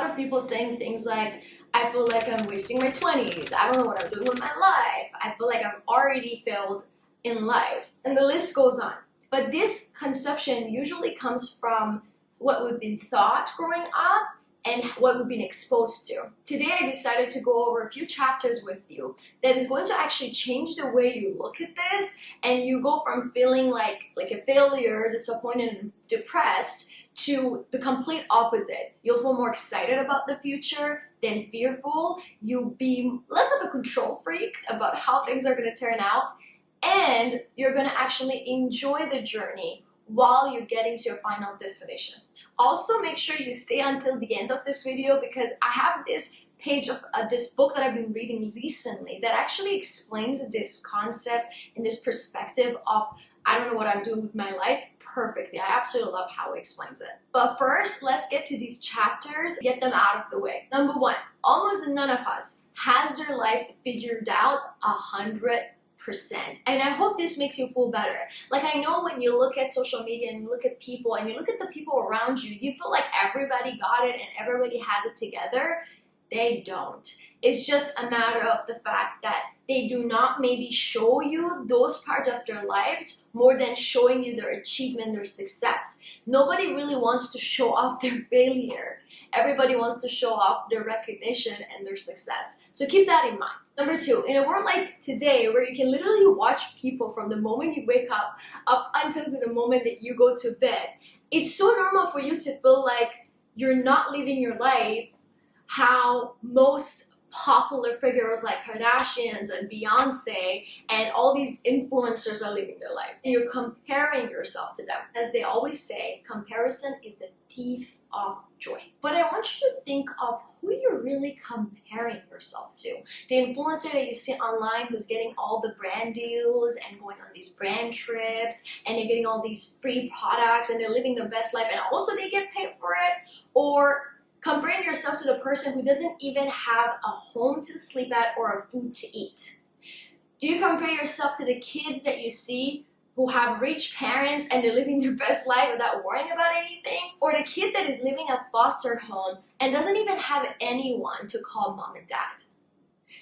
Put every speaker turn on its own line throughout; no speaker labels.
lot of people saying things like, I feel like I'm wasting my 20s, I don't know what I'm doing with my life, I feel like I've already failed in life, and the list goes on. But this conception usually comes from what we've been taught growing up and what we've been exposed to. Today I decided to go over a few chapters with you that is going to actually change the way you look at this, and you go from feeling like a failure, disappointed, and depressed to the complete opposite. You'll feel more excited about the future than fearful. You'll be less of a control freak about how things are going to turn out, and you're going to actually enjoy the journey while you're getting to your final destination. Also, make sure you stay until the end of this video, because I have this page of this book that I've been reading recently that actually explains this concept and this perspective of I don't know what I'm doing with my life perfectly. I absolutely love how it explains it. But first, let's get to these chapters, get them out of the way. Number one, almost none of us has their life figured out 100%. And I hope this makes you feel better. Like, I know when you look at social media and you look at people and you look at the people around you, you feel like everybody got it and everybody has it together. They don't. It's just a matter of the fact that they do not maybe show you those parts of their lives more than showing you their achievement, their success. Nobody really wants to show off their failure. Everybody wants to show off their recognition and their success. So keep that in mind. Number two, in a world like today where you can literally watch people from the moment you wake up until the moment that you go to bed, it's so normal for you to feel like you're not living your life how most popular figures like Kardashians and Beyonce and all these influencers are living their life. And you're comparing yourself to them. As they always say, comparison is the thief of joy. But I want you to think of who you're really comparing yourself to. The influencer that you see online who's getting all the brand deals and going on these brand trips and they're getting all these free products and they're living their best life and also they get paid for it, or comparing yourself to the person who doesn't even have a home to sleep at or a food to eat. Do you compare yourself to the kids that you see who have rich parents and they're living their best life without worrying about anything? Or the kid that is living a foster home and doesn't even have anyone to call mom and dad?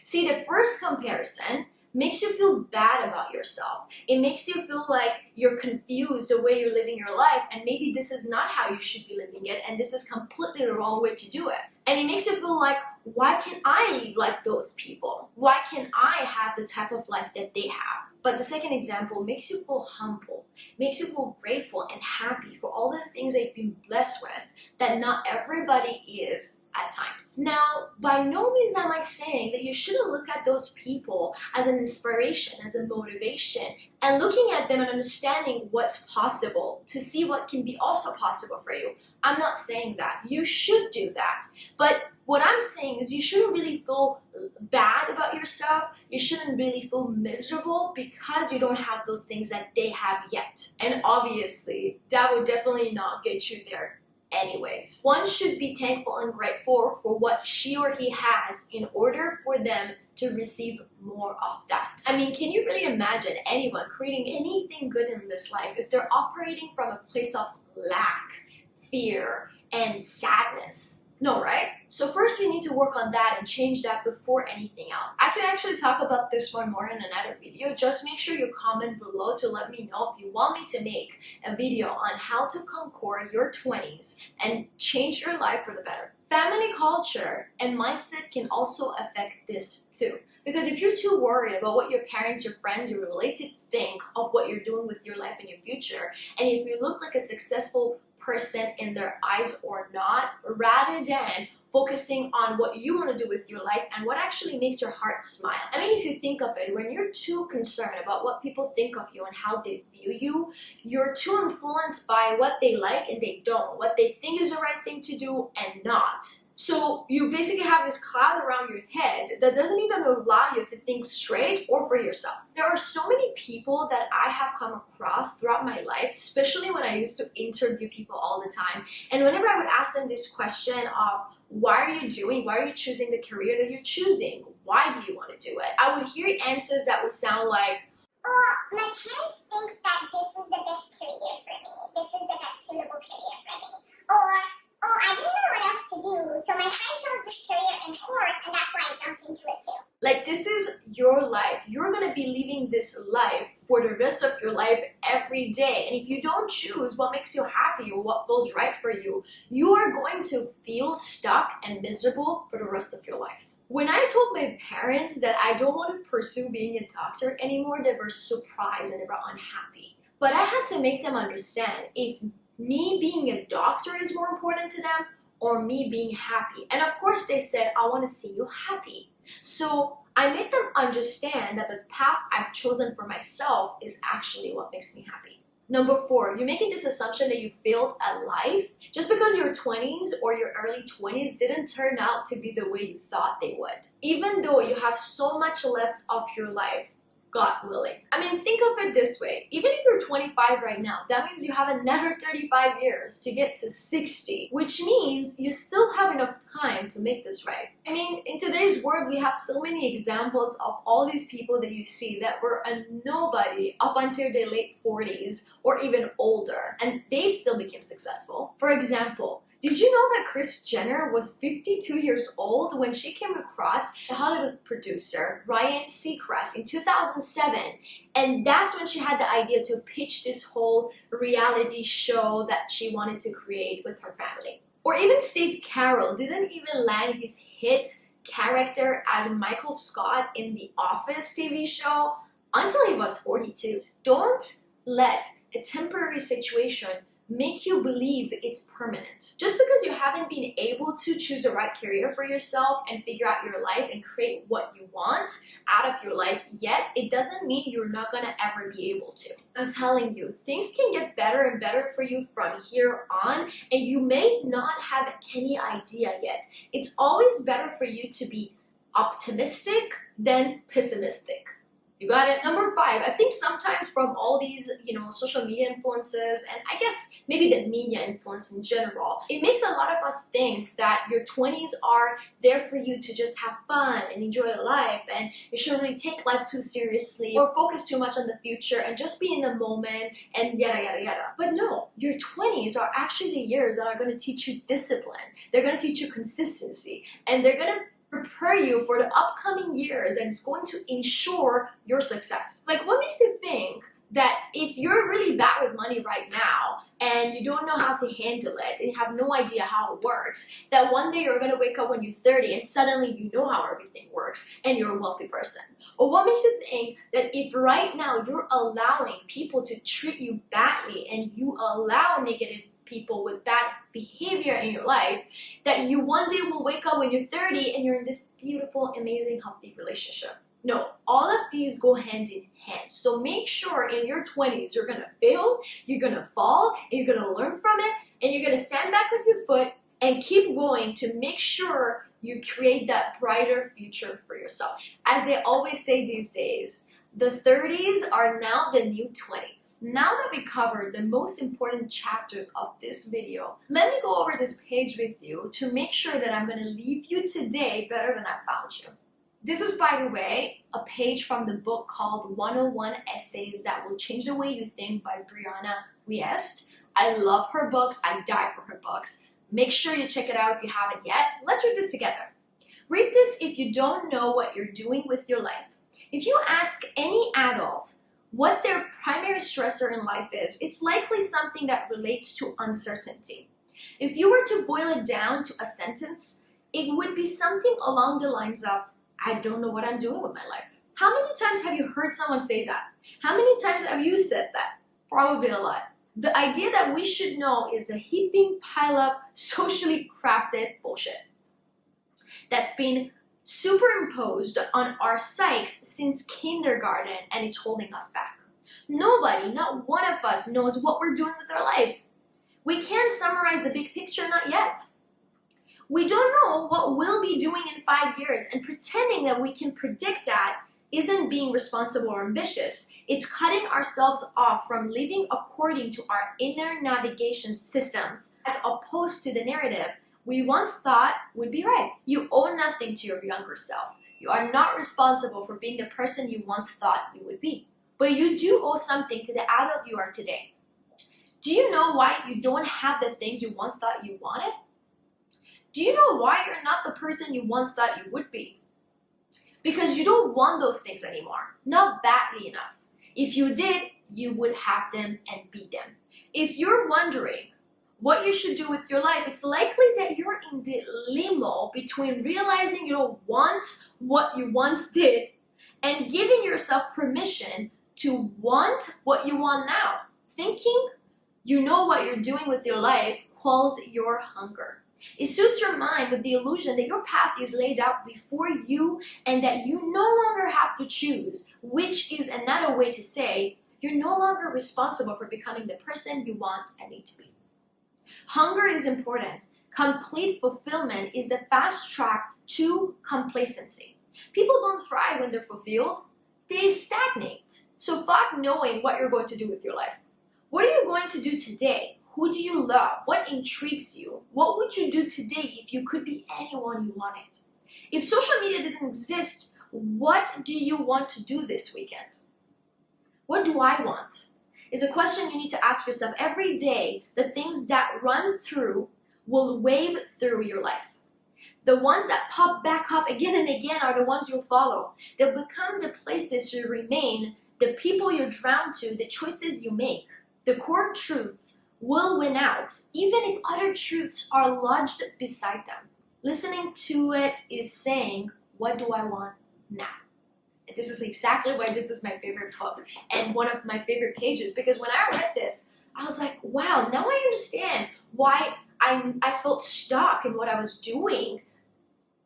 See, the first comparison makes you feel bad about yourself. It makes you feel like you're confused the way you're living your life, and maybe this is not how you should be living it, and this is completely the wrong way to do it. And it makes you feel like, why can't I live like those people? Why can't I have the type of life that they have? But the second example makes you feel humble, makes you feel grateful and happy for all the things that you've been blessed with that not everybody is at times. Now, by no means am I saying that you shouldn't look at those people as an inspiration, as a motivation, and looking at them and understanding what's possible to see what can be also possible for you. I'm not saying that. You should do that. But what I'm saying is you shouldn't really feel bad about yourself. You shouldn't really feel miserable because you don't have those things that they have yet. And obviously, that would definitely not get you there anyways. One should be thankful and grateful for what she or he has in order for them to receive more of that. I mean, can you really imagine anyone creating anything good in this life if they're operating from a place of lack, fear, and sadness? No, right? So first we need to work on that and change that before anything else. I can actually talk about this one more in another video. Just make sure you comment below to let me know if you want me to make a video on how to conquer your 20s and change your life for the better. Family culture and mindset can also affect this too. Because if you're too worried about what your parents, your friends, your relatives think of what you're doing with your life and your future, and if you look like a successful person in their eyes or not, rather than focusing on what you want to do with your life and what actually makes your heart smile. I mean, if you think of it, when you're too concerned about what people think of you and how they view you, you're too influenced by what they like and they don't, what they think is the right thing to do and not. So you basically have this cloud around your head that doesn't even allow you to think straight or for yourself. There are so many people that I have come across throughout my life, especially when I used to interview people all the time. And whenever I would ask them this question of, why are you choosing the career that you're choosing? Why do you want to do it? I would hear answers that would sound like,
oh, my parents think that this is the best career for me. This is the best suitable career for me. Or, oh, I didn't know what else to do, So my friend chose this career and course, and that's why I jumped into it too.
Like, this is your life. You're gonna be living this life for the rest of your life every day. And if you don't choose what makes you happy or what feels right for you, you are going to feel stuck and miserable for the rest of your life. When I told my parents that I don't want to pursue being a doctor anymore, they were surprised and they were unhappy. But I had to make them understand if me being a doctor is more important to them or me being happy. And of course they said, I want to see you happy. So I made them understand that the path I've chosen for myself is actually what makes me happy. Number 4, you're making this assumption that you failed at life just because your 20s or your early 20s didn't turn out to be the way you thought they would. Even though you have so much left of your life, God willing. I mean, think of it this way. Even if you're 25 right now, that means you have another 35 years to get to 60, which means you still have enough time to make this right. I mean, in today's world, we have so many examples of all these people that you see that were a nobody up until their late 40s or even older, and they still became successful. For example, did you know that Kris Jenner was 52 years old when she came across the Hollywood producer Ryan Seacrest in 2007? And that's when she had the idea to pitch this whole reality show that she wanted to create with her family. Or even Steve Carell didn't even land his hit character as Michael Scott in The Office TV show until he was 42. Don't let a temporary situation make you believe it's permanent. Just because you haven't been able to choose the right career for yourself and figure out your life and create what you want out of your life yet, it doesn't mean you're not gonna ever be able to. I'm telling you, things can get better and better for you from here on, and you may not have any idea yet. It's always better for you to be optimistic than pessimistic. You got it? Number 5, I think sometimes from all these, social media influences, and I guess maybe the media influence in general, it makes a lot of us think that your 20s are there for you to just have fun and enjoy life, and you shouldn't really take life too seriously or focus too much on the future and just be in the moment and yada yada yada. But no, your 20s are actually the years that are going to teach you discipline. They're going to teach you consistency, and they're going to prepare you for the upcoming years, and it's going to ensure your success. Like, what makes you think that if you're really bad with money right now and you don't know how to handle it and you have no idea how it works, that one day you're going to wake up when you're 30 and suddenly you know how everything works and you're a wealthy person? Or what makes you think that if right now you're allowing people to treat you badly and you allow negative people with bad behavior in your life, that you one day will wake up when you're 30 and you're in this beautiful, amazing, healthy relationship? No, all of these go hand in hand. So make sure in your 20s you're gonna fail, you're gonna fall, and you're gonna learn from it, and you're gonna stand back on your foot and keep going to make sure you create that brighter future for yourself. As they always say these days, the 30s are now the new 20s. Now that we covered the most important chapters of this video, let me go over this page with you to make sure that I'm going to leave you today better than I found you. This is, by the way, a page from the book called 101 Essays That Will Change the Way You Think by Brianna Wiest. I love her books. I die for her books. Make sure you check it out if you haven't yet. Let's read this together. Read this if you don't know what you're doing with your life. If you ask any adult what their primary stressor in life is, it's likely something that relates to uncertainty. If you were to boil it down to a sentence, it would be something along the lines of, I don't know what I'm doing with my life. How many times have you heard someone say that? How many times have you said that? Probably a lot. The idea that we should know is a heaping pile of socially crafted bullshit that's been superimposed on our psyches since kindergarten, and it's holding us back. Nobody, not one of us, knows what we're doing with our lives. We can't summarize the big picture, not yet. We don't know what we'll be doing in 5 years, and pretending that we can predict that isn't being responsible or ambitious. It's cutting ourselves off from living according to our inner navigation systems as opposed to the narrative we once thought would be right. You owe nothing to your younger self. You are not responsible for being the person you once thought you would be. But you do owe something to the adult you are today. Do you know why you don't have the things you once thought you wanted? Do you know why you're not the person you once thought you would be? Because you don't want those things anymore, not badly enough. If you did, you would have them and be them. If you're wondering what you should do with your life, it's likely that you're in the limo between realizing you don't want what you once did and giving yourself permission to want what you want now. Thinking you know what you're doing with your life quells your hunger. It suits your mind with the illusion that your path is laid out before you and that you no longer have to choose, which is another way to say you're no longer responsible for becoming the person you want and need to be. Hunger is important. Complete fulfillment is the fast track to complacency. People don't thrive when they're fulfilled. They stagnate. So fuck knowing what you're going to do with your life. What are you going to do today? Who do you love? What intrigues you? What would you do today if you could be anyone you wanted? If social media didn't exist, what do you want to do this weekend? What do I want? Is a question you need to ask yourself every day. The things that run through will wave through your life. The ones that pop back up again and again are the ones you'll follow. They'll become the places you remain, the people you're drawn to, the choices you make. The core truth will win out, even if other truths are lodged beside them. Listening to it is saying, what do I want now? And this is exactly why this is my favorite book and one of my favorite pages, because when I read this, I was like, wow, now I understand why I felt stuck in what I was doing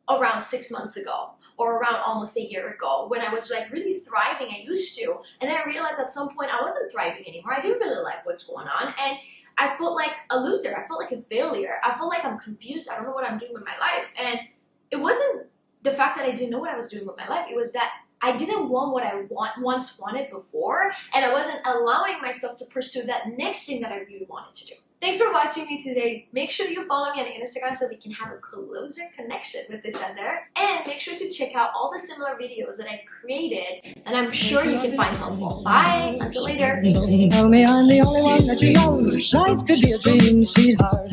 around 6 months ago or around almost a year ago when I was like really thriving. I used to, and then I realized at some point I wasn't thriving anymore. I didn't really like what's going on, and I felt like a loser. I felt like a failure. I felt like I'm confused. I don't know what I'm doing with my life. And it wasn't the fact that I didn't know what I was doing with my life. It was that I didn't want what I once wanted before, and I wasn't allowing myself to pursue that next thing that I really wanted to do. Thanks for watching me today. Make sure you follow me on Instagram so we can have a closer connection with each other. And make sure to check out all the similar videos that I've created that I'm sure you can find helpful. Bye. Until later.
Tell me I'm the only one that you know. Life could be a dream, sweetheart.